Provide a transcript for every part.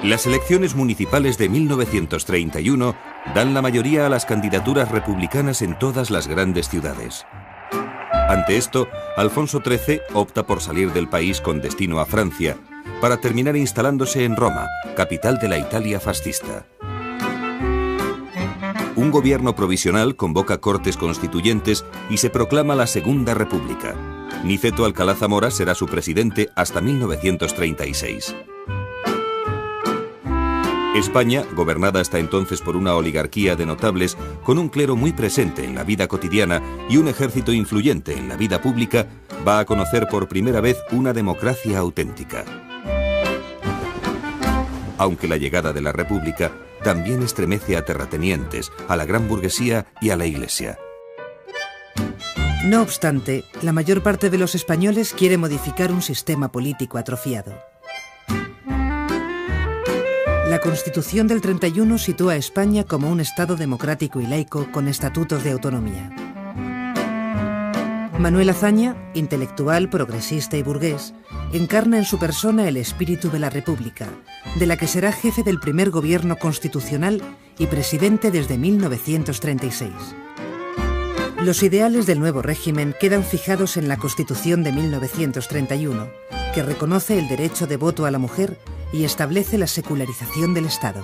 Las elecciones municipales de 1931 dan la mayoría a las candidaturas republicanas en todas las grandes ciudades. Ante esto, Alfonso XIII opta por salir del país con destino a Francia, para terminar instalándose en Roma, capital de la Italia fascista. Un gobierno provisional convoca cortes constituyentes y se proclama la Segunda República. Niceto Alcalá Zamora será su presidente hasta 1936. España, gobernada hasta entonces por una oligarquía de notables, con un clero muy presente en la vida cotidiana y un ejército influyente en la vida pública, va a conocer por primera vez una democracia auténtica. Aunque la llegada de la República también estremece a terratenientes, a la gran burguesía y a la Iglesia. No obstante, la mayor parte de los españoles quiere modificar un sistema político atrofiado. La Constitución del 31 sitúa a España como un Estado democrático y laico con estatutos de autonomía. Manuel Azaña, intelectual, progresista y burgués, encarna en su persona el espíritu de la República, de la que será jefe del primer gobierno constitucional y presidente desde 1936. Los ideales del nuevo régimen quedan fijados en la Constitución de 1931, que reconoce el derecho de voto a la mujer y establece la secularización del Estado.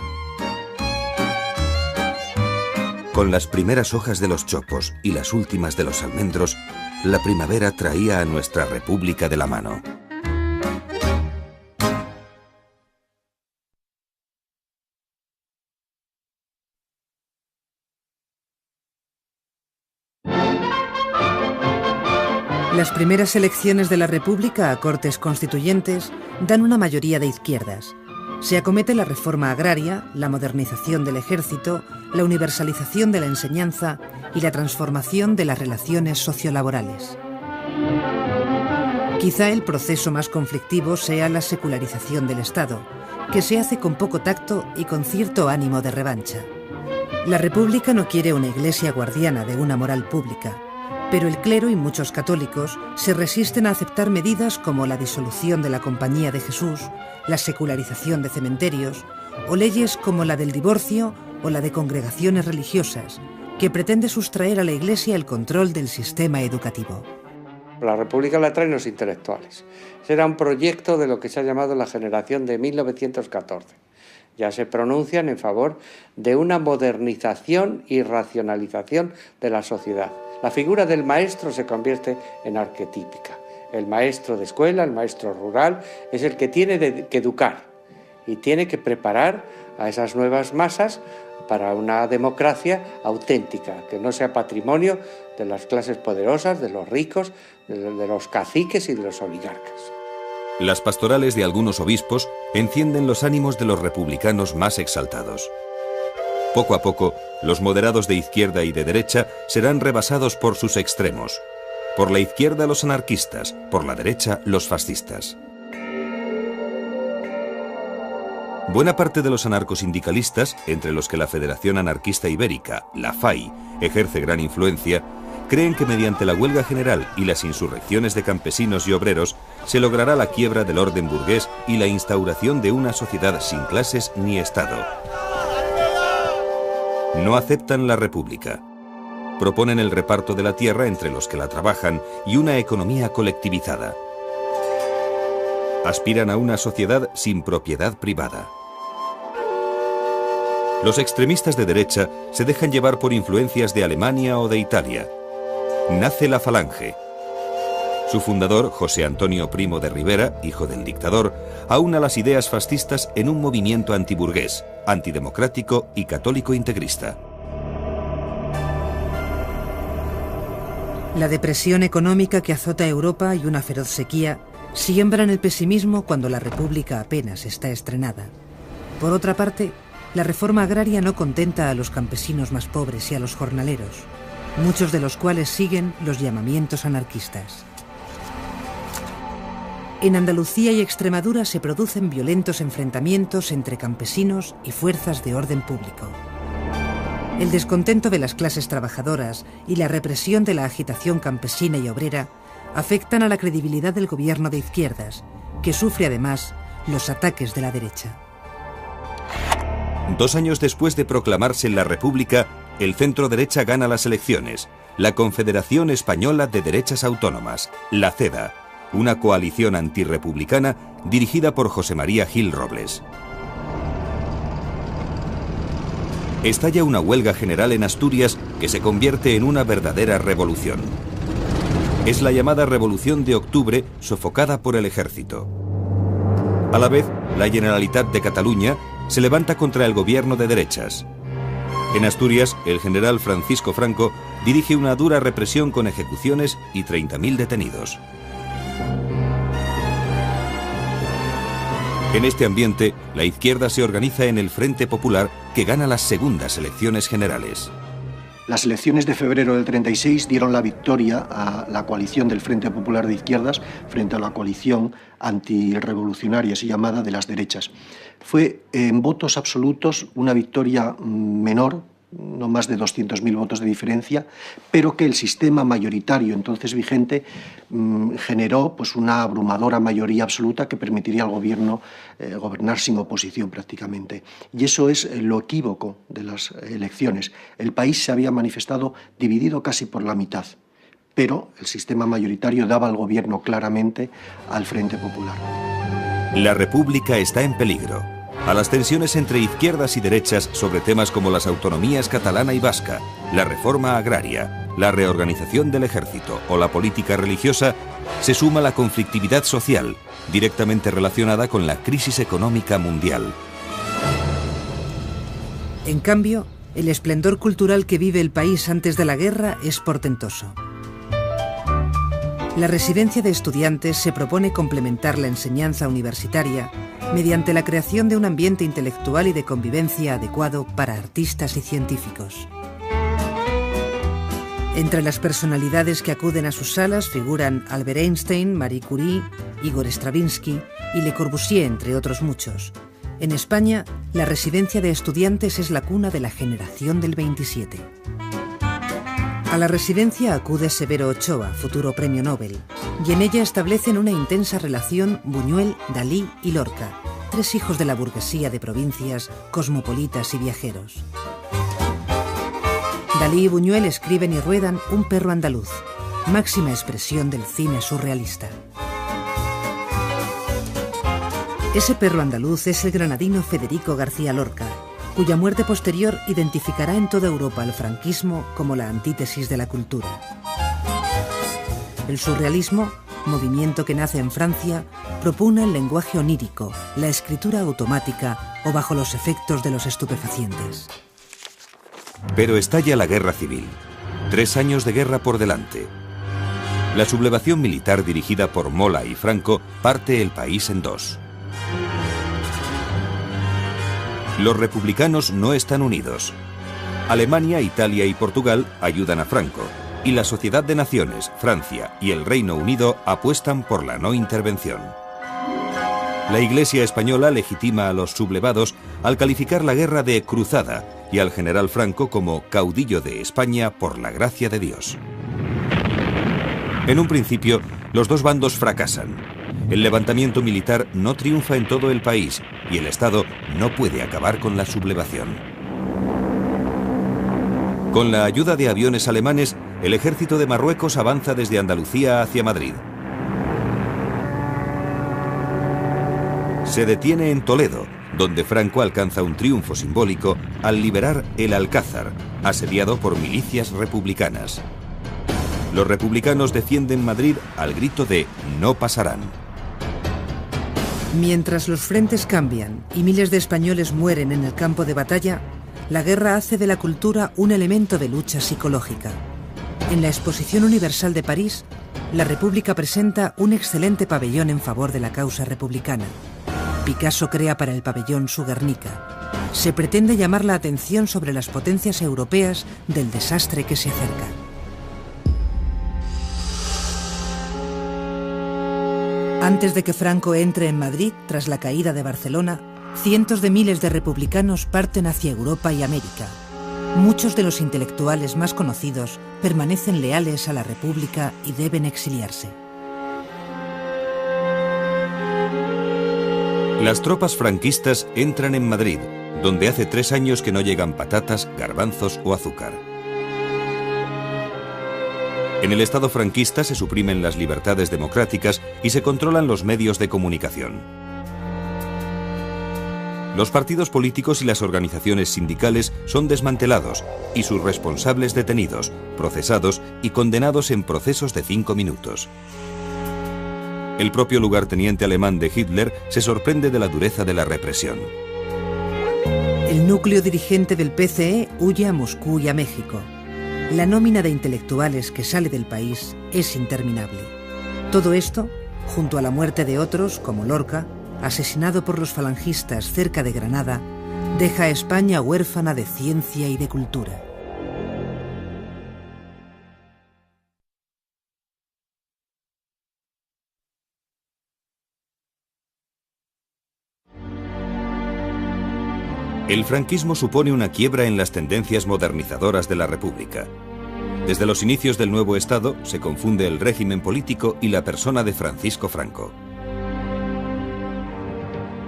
Con las primeras hojas de los chopos y las últimas de los almendros, la primavera traía a nuestra República de la mano. Las primeras elecciones de la República a Cortes Constituyentes dan una mayoría de izquierdas. Se acomete la reforma agraria, la modernización del ejército, la universalización de la enseñanza y la transformación de las relaciones sociolaborales. Quizá el proceso más conflictivo sea la secularización del Estado, que se hace con poco tacto y con cierto ánimo de revancha. La República no quiere una iglesia guardiana de una moral pública, pero el clero y muchos católicos se resisten a aceptar medidas como la disolución de la Compañía de Jesús, la secularización de cementerios o leyes como la del divorcio o la de congregaciones religiosas, que pretende sustraer a la Iglesia el control del sistema educativo. La República la traen los intelectuales. Será un proyecto de lo que se ha llamado la generación de 1914. Ya se pronuncian en favor de una modernización y racionalización de la sociedad. La figura del maestro se convierte en arquetípica. El maestro de escuela, el maestro rural, es el que tiene que educar y tiene que preparar a esas nuevas masas para una democracia auténtica, que no sea patrimonio de las clases poderosas, de los ricos, de los caciques y de los oligarcas. Las pastorales de algunos obispos encienden los ánimos de los republicanos más exaltados. Poco a poco, los moderados de izquierda y de derecha serán rebasados por sus extremos. Por la izquierda los anarquistas, por la derecha los fascistas. Buena parte de los anarcosindicalistas, entre los que la Federación Anarquista Ibérica, la FAI, ejerce gran influencia, creen que mediante la huelga general y las insurrecciones de campesinos y obreros se logrará la quiebra del orden burgués y la instauración de una sociedad sin clases ni Estado. No aceptan la República. Proponen el reparto de la tierra entre los que la trabajan y una economía colectivizada. Aspiran a una sociedad sin propiedad privada. Los extremistas de derecha se dejan llevar por influencias de Alemania o de Italia. Nace la Falange. Su fundador, José Antonio Primo de Rivera, hijo del dictador, aúna las ideas fascistas en un movimiento antiburgués, antidemocrático y católico integrista. La depresión económica que azota a Europa y una feroz sequía siembran el pesimismo cuando la República apenas está estrenada. Por otra parte, la reforma agraria no contenta a los campesinos más pobres y a los jornaleros, muchos de los cuales siguen los llamamientos anarquistas. En Andalucía y Extremadura se producen violentos enfrentamientos entre campesinos y fuerzas de orden público. El descontento de las clases trabajadoras y la represión de la agitación campesina y obrera afectan a la credibilidad del gobierno de izquierdas, que sufre además los ataques de la derecha. 2 años después de proclamarse la República, el centro-derecha gana las elecciones, la Confederación Española de Derechas Autónomas, la CEDA, una coalición antirrepublicana dirigida por José María Gil Robles. Estalla una huelga general en Asturias que se convierte en una verdadera revolución. Es la llamada Revolución de Octubre, sofocada por el ejército. A la vez, la Generalitat de Cataluña se levanta contra el gobierno de derechas. En Asturias, el general Francisco Franco dirige una dura represión con ejecuciones y 30.000 detenidos. En este ambiente, la izquierda se organiza en el Frente Popular, que gana las segundas elecciones generales. Las elecciones de febrero del 36 dieron la victoria a la coalición del Frente Popular de Izquierdas frente a la coalición antirrevolucionaria, así llamada, de las derechas. Fue en votos absolutos una victoria menor, no más de 200.000 votos de diferencia, pero que el sistema mayoritario entonces vigente generó pues una abrumadora mayoría absoluta que permitiría al gobierno gobernar sin oposición prácticamente. Y eso es lo equívoco de las elecciones. El país se había manifestado dividido casi por la mitad, pero el sistema mayoritario daba al gobierno claramente al Frente Popular. La República está en peligro. A las tensiones entre izquierdas y derechas sobre temas como las autonomías catalana y vasca, la reforma agraria, la reorganización del ejército o la política religiosa, se suma la conflictividad social, directamente relacionada con la crisis económica mundial. En cambio, el esplendor cultural que vive el país antes de la guerra es portentoso. La residencia de estudiantes se propone complementar la enseñanza universitaria mediante la creación de un ambiente intelectual y de convivencia adecuado para artistas y científicos. Entre las personalidades que acuden a sus salas figuran Albert Einstein, Marie Curie, Igor Stravinsky y Le Corbusier, entre otros muchos. En España, la residencia de estudiantes es la cuna de la generación del 27. A la residencia acude Severo Ochoa, futuro premio Nobel, y en ella establecen una intensa relación Buñuel, Dalí y Lorca, 3 hijos de la burguesía de provincias, cosmopolitas y viajeros. Dalí y Buñuel escriben y ruedan Un perro andaluz, máxima expresión del cine surrealista. Ese perro andaluz es el granadino Federico García Lorca, cuya muerte posterior identificará en toda Europa al franquismo como la antítesis de la cultura. El surrealismo, movimiento que nace en Francia, propugna el lenguaje onírico, la escritura automática o bajo los efectos de los estupefacientes. Pero estalla la guerra civil. 3 años de guerra por delante. La sublevación militar dirigida por Mola y Franco parte el país en 2. Los republicanos no están unidos. Alemania, Italia y Portugal ayudan a Franco, y la Sociedad de Naciones, Francia y el Reino Unido apuestan por la no intervención. La Iglesia española legitima a los sublevados al calificar la guerra de cruzada y al general Franco como caudillo de España por la gracia de Dios. En un principio, los dos bandos fracasan. El levantamiento militar no triunfa en todo el país y el Estado no puede acabar con la sublevación. Con la ayuda de aviones alemanes, el ejército de Marruecos avanza desde Andalucía hacia Madrid. Se detiene en Toledo, donde Franco alcanza un triunfo simbólico al liberar el Alcázar, asediado por milicias republicanas. Los republicanos defienden Madrid al grito de «No pasarán». Mientras los frentes cambian y miles de españoles mueren en el campo de batalla, la guerra hace de la cultura un elemento de lucha psicológica. En la Exposición Universal de París, la República presenta un excelente pabellón en favor de la causa republicana. Picasso crea para el pabellón su Guernica. Se pretende llamar la atención sobre las potencias europeas del desastre que se acerca. Antes de que Franco entre en Madrid, tras la caída de Barcelona, cientos de miles de republicanos parten hacia Europa y América. Muchos de los intelectuales más conocidos permanecen leales a la República y deben exiliarse. Las tropas franquistas entran en Madrid, donde hace 3 años que no llegan patatas, garbanzos o azúcar. En el Estado franquista se suprimen las libertades democráticas y se controlan los medios de comunicación. Los partidos políticos y las organizaciones sindicales son desmantelados y sus responsables detenidos, procesados y condenados en procesos de 5 minutos. El propio lugarteniente alemán de Hitler se sorprende de la dureza de la represión. El núcleo dirigente del PCE huye a Moscú y a México. La nómina de intelectuales que sale del país es interminable. Todo esto, junto a la muerte de otros, como Lorca, asesinado por los falangistas cerca de Granada, deja a España huérfana de ciencia y de cultura. El franquismo supone una quiebra en las tendencias modernizadoras de la República. Desde los inicios del nuevo Estado se confunde el régimen político y la persona de Francisco Franco.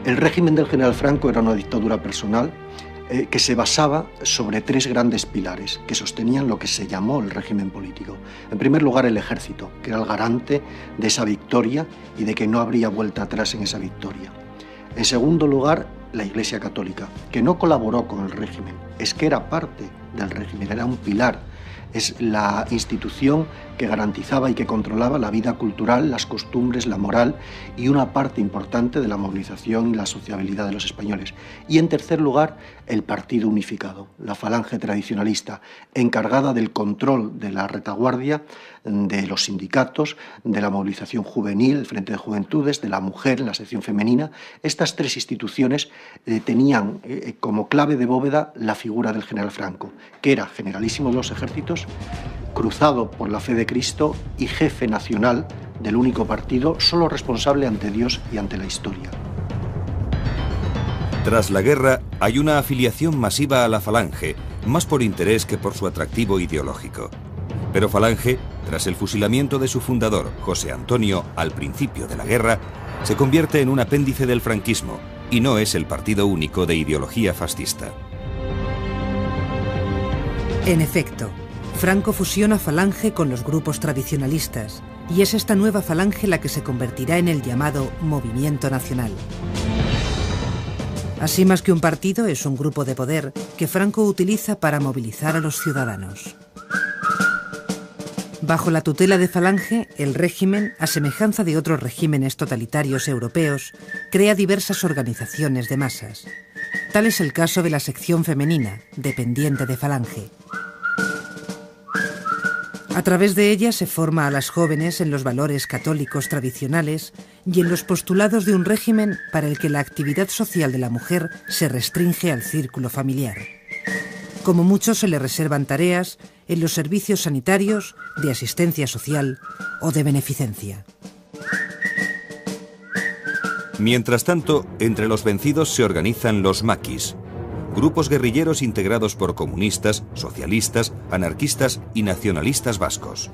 El régimen del general Franco era una dictadura personal que se basaba sobre 3 grandes pilares que sostenían lo que se llamó el régimen político. En primer lugar, el ejército, que era el garante de esa victoria y de que no habría vuelta atrás en esa victoria. En segundo lugar, la Iglesia Católica, que no colaboró con el régimen, es que era parte del régimen, era un pilar. Es la institución que garantizaba y que controlaba la vida cultural, las costumbres, la moral y una parte importante de la movilización y la sociabilidad de los españoles. Y en tercer lugar, el Partido Unificado, la falange tradicionalista, encargada del control de la retaguardia, de los sindicatos, de la movilización juvenil, el Frente de Juventudes, de la mujer, la sección femenina. Estas 3 instituciones tenían como clave de bóveda la figura del general Franco, que era generalísimo de los ejércitos, cruzado por la fe de Cristo y jefe nacional del único partido, solo responsable ante Dios y ante la historia. Tras la guerra hay una afiliación masiva a la Falange, más por interés que por su atractivo ideológico. Pero Falange, tras el fusilamiento de su fundador, José Antonio, al principio de la guerra, se convierte en un apéndice del franquismo y no es el partido único de ideología fascista. En efecto, Franco fusiona Falange con los grupos tradicionalistas y es esta nueva Falange la que se convertirá en el llamado Movimiento Nacional. Así, más que un partido, es un grupo de poder que Franco utiliza para movilizar a los ciudadanos. Bajo la tutela de Falange, el régimen, a semejanza de otros regímenes totalitarios europeos, crea diversas organizaciones de masas. Tal es el caso de la sección femenina, dependiente de Falange. A través de ella se forma a las jóvenes en los valores católicos tradicionales y en los postulados de un régimen para el que la actividad social de la mujer se restringe al círculo familiar. Como mucho se le reservan tareas en los servicios sanitarios, de asistencia social o de beneficencia. Mientras tanto, entre los vencidos se organizan los maquis, grupos guerrilleros integrados por comunistas, socialistas, anarquistas y nacionalistas vascos.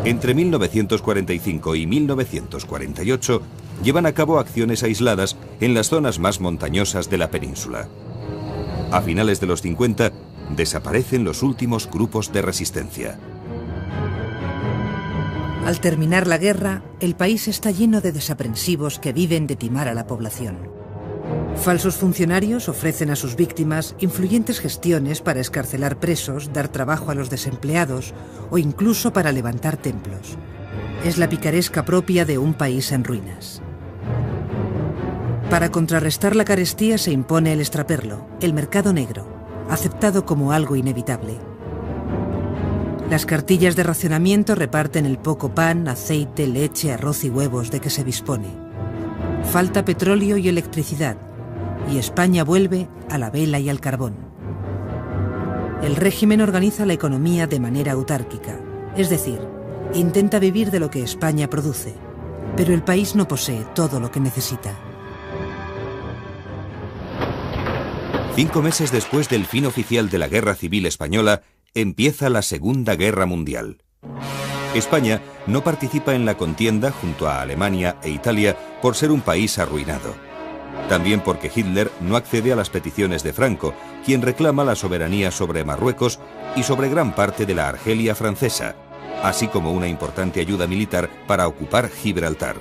Entre 1945 y 1948 llevan a cabo acciones aisladas en las zonas más montañosas de la península. A finales de los 50 desaparecen los últimos grupos de resistencia. Al terminar la guerra, el país está lleno de desaprensivos que viven de timar a la población. Falsos funcionarios ofrecen a sus víctimas influyentes gestiones para excarcelar presos, dar trabajo a los desempleados o incluso para levantar templos. Es la picaresca propia de un país en ruinas. Para contrarrestar la carestía se impone el extraperlo, el mercado negro, aceptado como algo inevitable. Las cartillas de racionamiento reparten el poco pan, aceite, leche, arroz y huevos de que se dispone. Falta petróleo y electricidad, y España vuelve a la vela y al carbón. El régimen organiza la economía de manera autárquica, es decir, intenta vivir de lo que España produce, pero el país no posee todo lo que necesita. 5 meses después del fin oficial de la Guerra Civil Española, empieza la Segunda Guerra Mundial. España no participa en la contienda junto a Alemania e Italia por ser un país arruinado. También porque Hitler no accede a las peticiones de Franco, quien reclama la soberanía sobre Marruecos y sobre gran parte de la Argelia francesa, así como una importante ayuda militar para ocupar Gibraltar.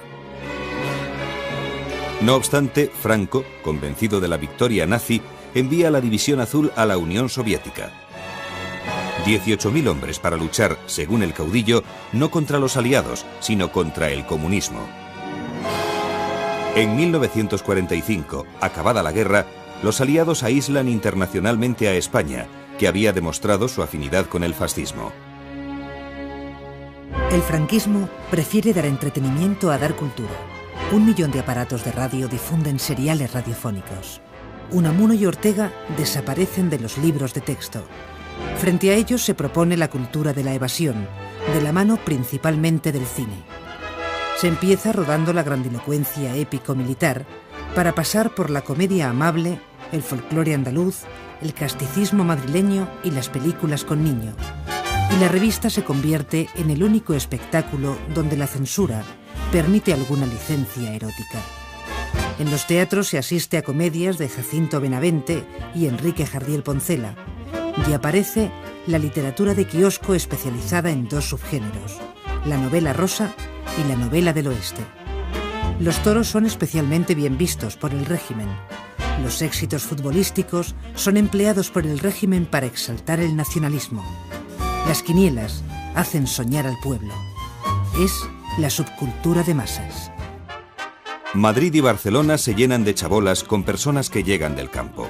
No obstante, Franco, convencido de la victoria nazi, envía la División Azul a la Unión Soviética. 18.000 hombres para luchar, según el caudillo, no contra los aliados, sino contra el comunismo. En 1945, acabada la guerra, los aliados aíslan internacionalmente a España, que había demostrado su afinidad con el fascismo. El franquismo prefiere dar entretenimiento a dar cultura. 1 millón de aparatos de radio difunden seriales radiofónicos. Unamuno y Ortega desaparecen de los libros de texto. Frente a ellos se propone la cultura de la evasión, de la mano principalmente del cine. Se empieza rodando la grandilocuencia épico-militar para pasar por la comedia amable, el folclore andaluz, el casticismo madrileño y las películas con niño. Y la revista se convierte en el único espectáculo donde la censura permite alguna licencia erótica. En los teatros se asiste a comedias de Jacinto Benavente y Enrique Jardiel Poncela, y aparece la literatura de kiosco especializada en 2 subgéneros, la novela rosa y la novela del oeste. Los toros son especialmente bien vistos por el régimen. Los éxitos futbolísticos son empleados por el régimen para exaltar el nacionalismo. Las quinielas hacen soñar al pueblo. Es la subcultura de masas. Madrid y Barcelona se llenan de chabolas con personas que llegan del campo.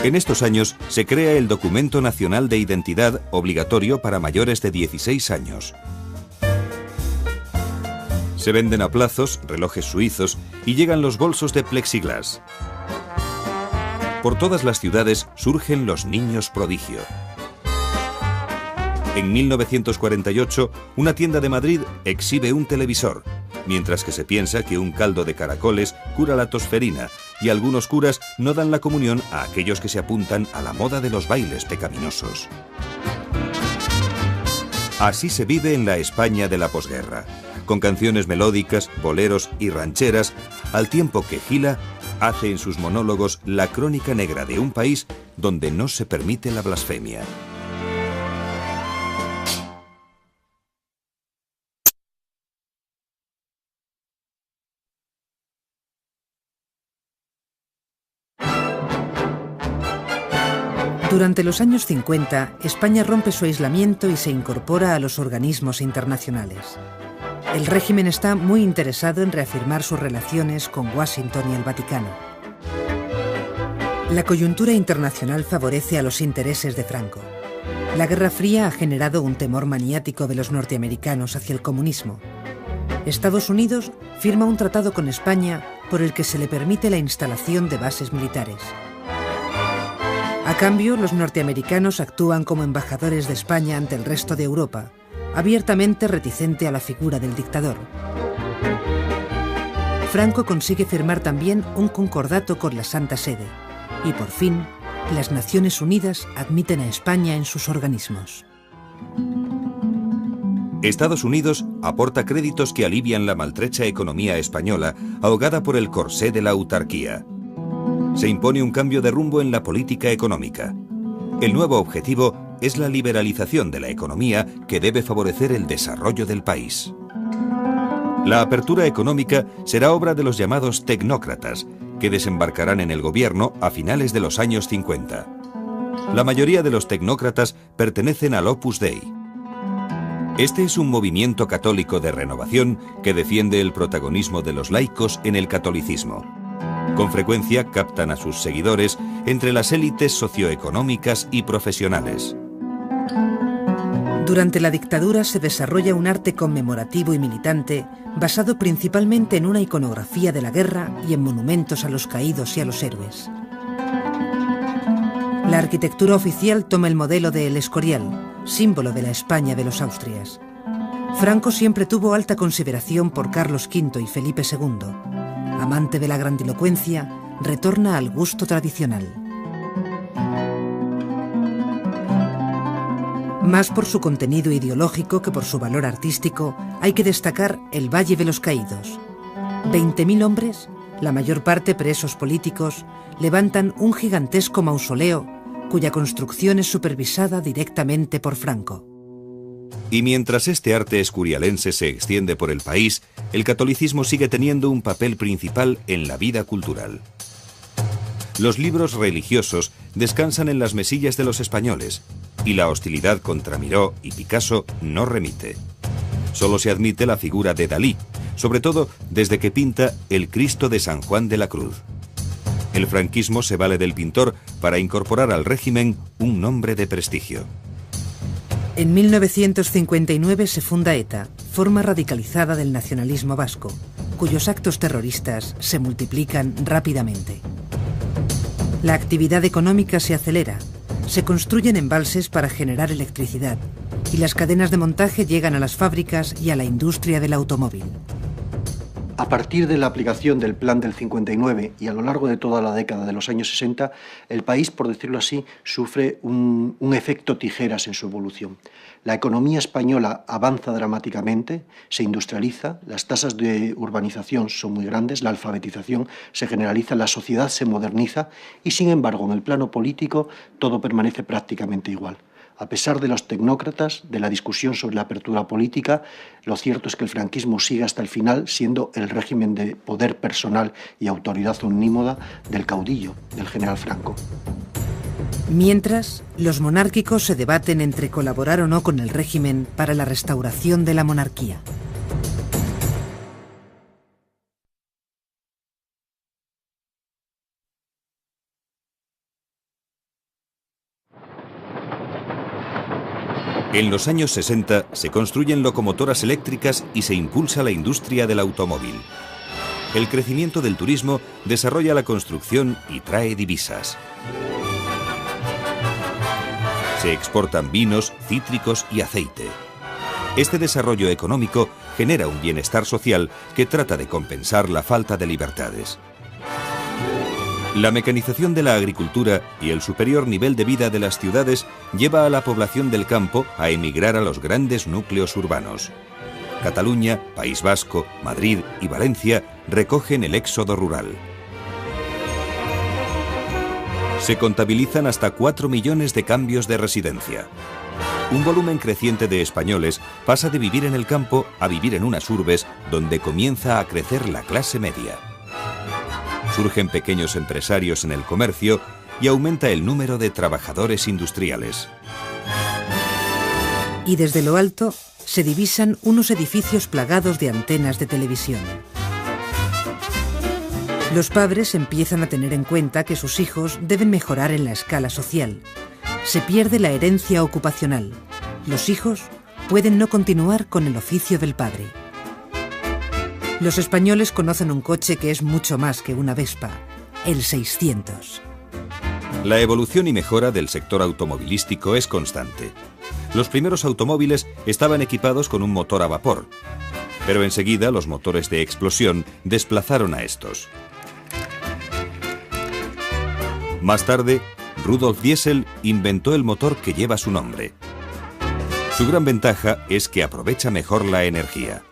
En estos años se crea el Documento Nacional de Identidad obligatorio para mayores de 16 años. Se venden a plazos relojes suizos y llegan los bolsos de plexiglas. Por todas las ciudades surgen los niños prodigio. En 1948, una tienda de Madrid exhibe un televisor, mientras que se piensa que un caldo de caracoles cura la tosferina y algunos curas no dan la comunión a aquellos que se apuntan a la moda de los bailes pecaminosos. Así se vive en la España de la posguerra, con canciones melódicas, boleros y rancheras, al tiempo que Gila hace en sus monólogos la crónica negra de un país donde no se permite la blasfemia. Durante los años 50, España rompe su aislamiento y se incorpora a los organismos internacionales. El régimen está muy interesado en reafirmar sus relaciones con Washington y el Vaticano. La coyuntura internacional favorece a los intereses de Franco. La Guerra Fría ha generado un temor maniático de los norteamericanos hacia el comunismo. Estados Unidos firma un tratado con España por el que se le permite la instalación de bases militares. A cambio, los norteamericanos actúan como embajadores de España ante el resto de Europa, abiertamente reticente a la figura del dictador. Franco consigue firmar también un concordato con la Santa Sede, y por fin, las Naciones Unidas admiten a España en sus organismos. Estados Unidos aporta créditos que alivian la maltrecha economía española, ahogada por el corsé de la autarquía. Se impone un cambio de rumbo en la política económica. El nuevo objetivo es la liberalización de la economía que debe favorecer el desarrollo del país. La apertura económica será obra de los llamados tecnócratas, que desembarcarán en el gobierno a finales de los años 50. La mayoría de los tecnócratas pertenecen al Opus Dei. Este es un movimiento católico de renovación que defiende el protagonismo de los laicos en el catolicismo. Con frecuencia captan a sus seguidores entre las élites socioeconómicas y profesionales. Durante la dictadura se desarrolla un arte conmemorativo y militante basado principalmente en una iconografía de la guerra y en monumentos a los caídos y a los héroes. La arquitectura oficial toma el modelo de El Escorial, símbolo de la España de los Austrias. Franco siempre tuvo alta consideración por Carlos V y Felipe II. Amante de la grandilocuencia, retorna al gusto tradicional. Más por su contenido ideológico que por su valor artístico, hay que destacar el Valle de los Caídos. 20.000 hombres, la mayor parte presos políticos, levantan un gigantesco mausoleo cuya construcción es supervisada directamente por Franco. Y mientras este arte escurialense se extiende por el país, el catolicismo sigue teniendo un papel principal en la vida cultural. Los libros religiosos descansan en las mesillas de los españoles, y la hostilidad contra Miró y Picasso no remite. Solo se admite la figura de Dalí, sobre todo desde que pinta el Cristo de San Juan de la Cruz. El franquismo se vale del pintor para incorporar al régimen un nombre de prestigio. En 1959 se funda ETA, forma radicalizada del nacionalismo vasco, cuyos actos terroristas se multiplican rápidamente. La actividad económica se acelera, se construyen embalses para generar electricidad y las cadenas de montaje llegan a las fábricas y a la industria del automóvil. A partir de la aplicación del Plan del 59 y a lo largo de toda la década de los años 60, el país, por decirlo así, sufre un efecto tijeras en su evolución. La economía española avanza dramáticamente, se industrializa, las tasas de urbanización son muy grandes, la alfabetización se generaliza, la sociedad se moderniza y, sin embargo, en el plano político todo permanece prácticamente igual. A pesar de los tecnócratas, de la discusión sobre la apertura política, lo cierto es que el franquismo sigue hasta el final siendo el régimen de poder personal y autoridad omnímoda del caudillo, del general Franco. Mientras, los monárquicos se debaten entre colaborar o no con el régimen para la restauración de la monarquía. En los años 60 se construyen locomotoras eléctricas y se impulsa la industria del automóvil. El crecimiento del turismo desarrolla la construcción y trae divisas. Se exportan vinos, cítricos y aceite. Este desarrollo económico genera un bienestar social que trata de compensar la falta de libertades. La mecanización de la agricultura y el superior nivel de vida de las ciudades lleva a la población del campo a emigrar a los grandes núcleos urbanos. Cataluña, País Vasco, Madrid y Valencia recogen el éxodo rural. Se contabilizan hasta 4 millones de cambios de residencia. Un volumen creciente de españoles pasa de vivir en el campo a vivir en unas urbes donde comienza a crecer la clase media. Surgen pequeños empresarios en el comercio y aumenta el número de trabajadores industriales. Y desde lo alto se divisan unos edificios plagados de antenas de televisión. Los padres empiezan a tener en cuenta que sus hijos deben mejorar en la escala social. Se pierde la herencia ocupacional. Los hijos pueden no continuar con el oficio del padre. Los españoles conocen un coche que es mucho más que una Vespa, el 600. La evolución y mejora del sector automovilístico es constante. Los primeros automóviles estaban equipados con un motor a vapor, pero enseguida los motores de explosión desplazaron a estos. Más tarde, Rudolf Diesel inventó el motor que lleva su nombre. Su gran ventaja es que aprovecha mejor la energía.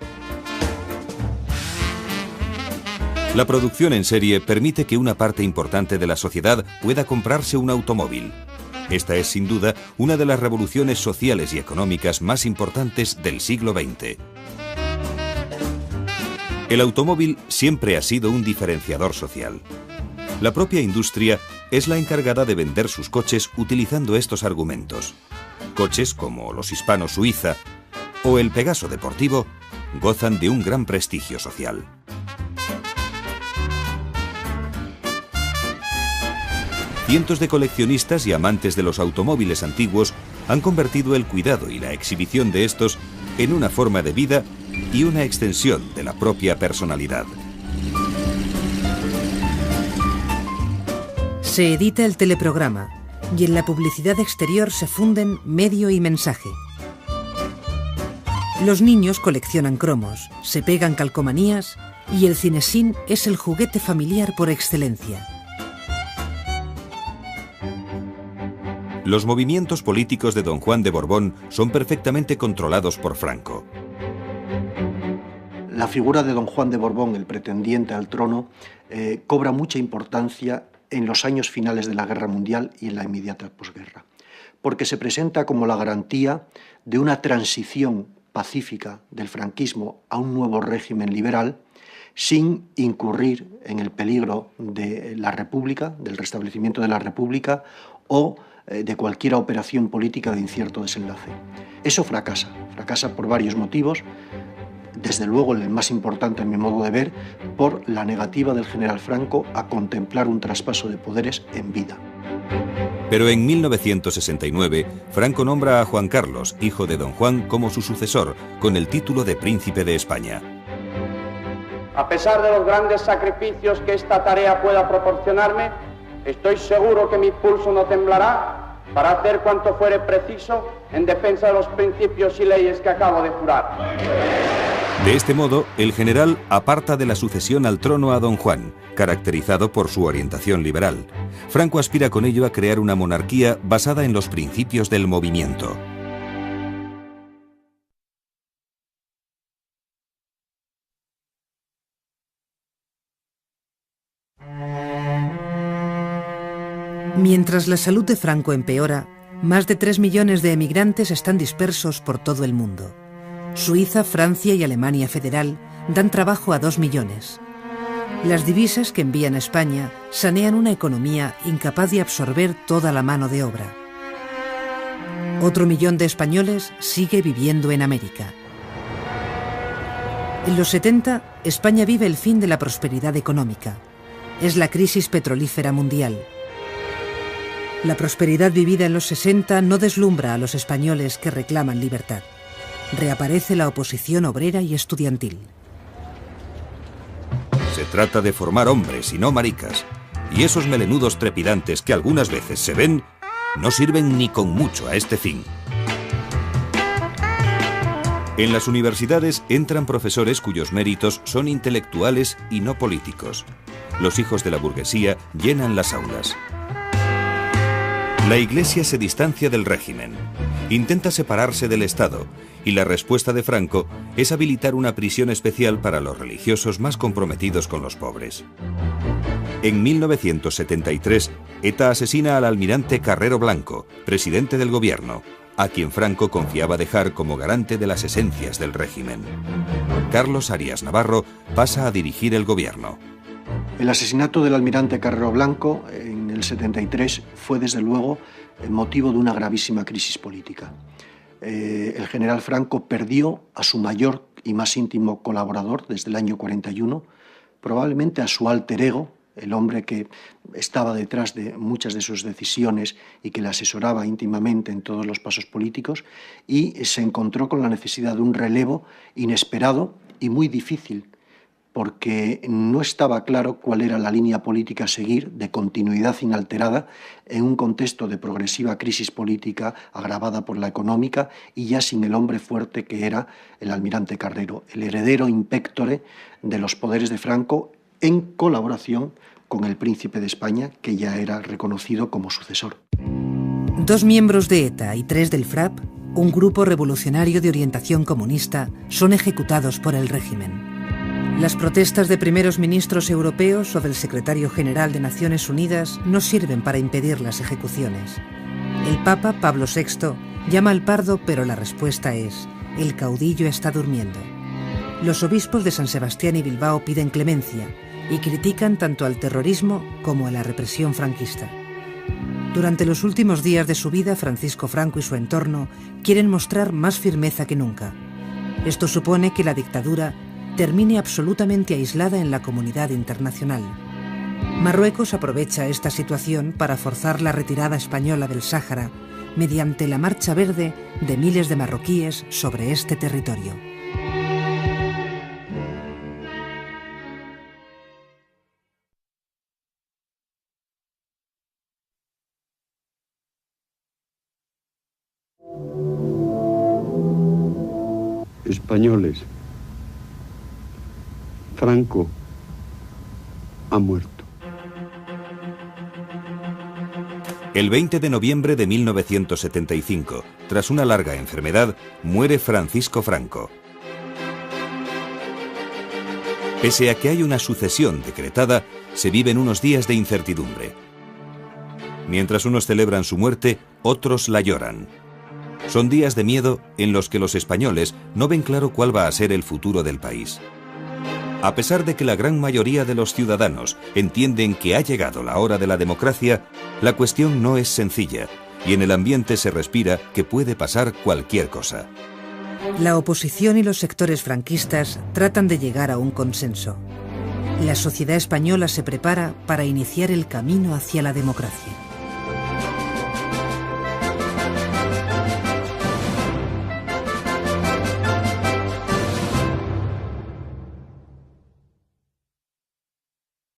La producción en serie permite que una parte importante de la sociedad pueda comprarse un automóvil. Esta es sin duda una de las revoluciones sociales y económicas más importantes del siglo XX. El automóvil siempre ha sido un diferenciador social. La propia industria es la encargada de vender sus coches utilizando estos argumentos. Coches como los Hispano-Suiza o el Pegaso deportivo gozan de un gran prestigio social. Cientos de coleccionistas y amantes de los automóviles antiguos han convertido el cuidado y la exhibición de estos en una forma de vida y una extensión de la propia personalidad. Se edita el teleprograma y en la publicidad exterior se funden medio y mensaje. Los niños coleccionan cromos, se pegan calcomanías y el cinesín es el juguete familiar por excelencia. Los movimientos políticos de don Juan de Borbón son perfectamente controlados por Franco. La figura de don Juan de Borbón, el pretendiente al trono, cobra mucha importancia en los años finales de la Guerra Mundial y en la inmediata posguerra, porque se presenta como la garantía de una transición pacífica del franquismo a un nuevo régimen liberal, sin incurrir en el peligro de la República, del restablecimiento de la República o de cualquier operación política de incierto desenlace. Eso fracasa por varios motivos, desde luego el más importante, en mi modo de ver, por la negativa del general Franco a contemplar un traspaso de poderes en vida. Pero en 1969, Franco nombra a Juan Carlos, hijo de don Juan, como su sucesor, con el título de Príncipe de España. A pesar de los grandes sacrificios que esta tarea pueda proporcionarme, estoy seguro que mi pulso no temblará para hacer cuanto fuere preciso en defensa de los principios y leyes que acabo de jurar. De este modo, el general aparta de la sucesión al trono a don Juan, caracterizado por su orientación liberal. Franco aspira con ello a crear una monarquía basada en los principios del movimiento. Mientras la salud de Franco empeora, más de 3 millones de emigrantes están dispersos por todo el mundo. Suiza, Francia y Alemania Federal dan trabajo a 2 millones. Las divisas que envían a España sanean una economía incapaz de absorber toda la mano de obra. Otro millón de españoles sigue viviendo en América. En los 70, España vive el fin de la prosperidad económica. Es la crisis petrolífera mundial. La prosperidad vivida en los 60 no deslumbra a los españoles que reclaman libertad. Reaparece la oposición obrera y estudiantil. Se trata de formar hombres y no maricas. Y esos melenudos trepidantes que algunas veces se ven, no sirven ni con mucho a este fin. En las universidades entran profesores cuyos méritos son intelectuales y no políticos. Los hijos de la burguesía llenan las aulas. La Iglesia se distancia del régimen, intenta separarse del Estado, y la respuesta de Franco es habilitar una prisión especial para los religiosos más comprometidos con los pobres. En 1973, ETA asesina al almirante Carrero Blanco, presidente del gobierno, a quien Franco confiaba dejar como garante de las esencias del régimen. Carlos Arias Navarro pasa a dirigir el gobierno. El asesinato del almirante Carrero Blanco en el 73 fue, desde luego, el motivo de una gravísima crisis política. El general Franco perdió a su mayor y más íntimo colaborador desde el año 41, probablemente a su alter ego, el hombre que estaba detrás de muchas de sus decisiones y que le asesoraba íntimamente en todos los pasos políticos, y se encontró con la necesidad de un relevo inesperado y muy difícil, porque no estaba claro cuál era la línea política a seguir de continuidad inalterada en un contexto de progresiva crisis política agravada por la económica y ya sin el hombre fuerte que era el almirante Carrero, el heredero in pectore de los poderes de Franco, en colaboración con el príncipe de España, que ya era reconocido como sucesor. 2 miembros de ETA y 3 del FRAP, un grupo revolucionario de orientación comunista, son ejecutados por el régimen. Las protestas de primeros ministros europeos o del secretario general de Naciones Unidas no sirven para impedir las ejecuciones. El Papa, Pablo VI, llama al pardo, pero la respuesta es: el caudillo está durmiendo. Los obispos de San Sebastián y Bilbao piden clemencia y critican tanto al terrorismo como a la represión franquista. Durante los últimos días de su vida, Francisco Franco y su entorno quieren mostrar más firmeza que nunca. Esto supone que la dictadura termine absolutamente aislada en la comunidad internacional. Marruecos aprovecha esta situación para forzar la retirada española del Sáhara mediante la marcha verde de miles de marroquíes sobre este territorio. Españoles, Franco ha muerto. El 20 de noviembre de 1975, tras una larga enfermedad, muere Francisco Franco. Pese a que hay una sucesión decretada, se viven unos días de incertidumbre. Mientras unos celebran su muerte, otros la lloran. Son días de miedo en los que los españoles no ven claro cuál va a ser el futuro del país. A pesar de que la gran mayoría de los ciudadanos entienden que ha llegado la hora de la democracia, la cuestión no es sencilla y en el ambiente se respira que puede pasar cualquier cosa. La oposición y los sectores franquistas tratan de llegar a un consenso. La sociedad española se prepara para iniciar el camino hacia la democracia.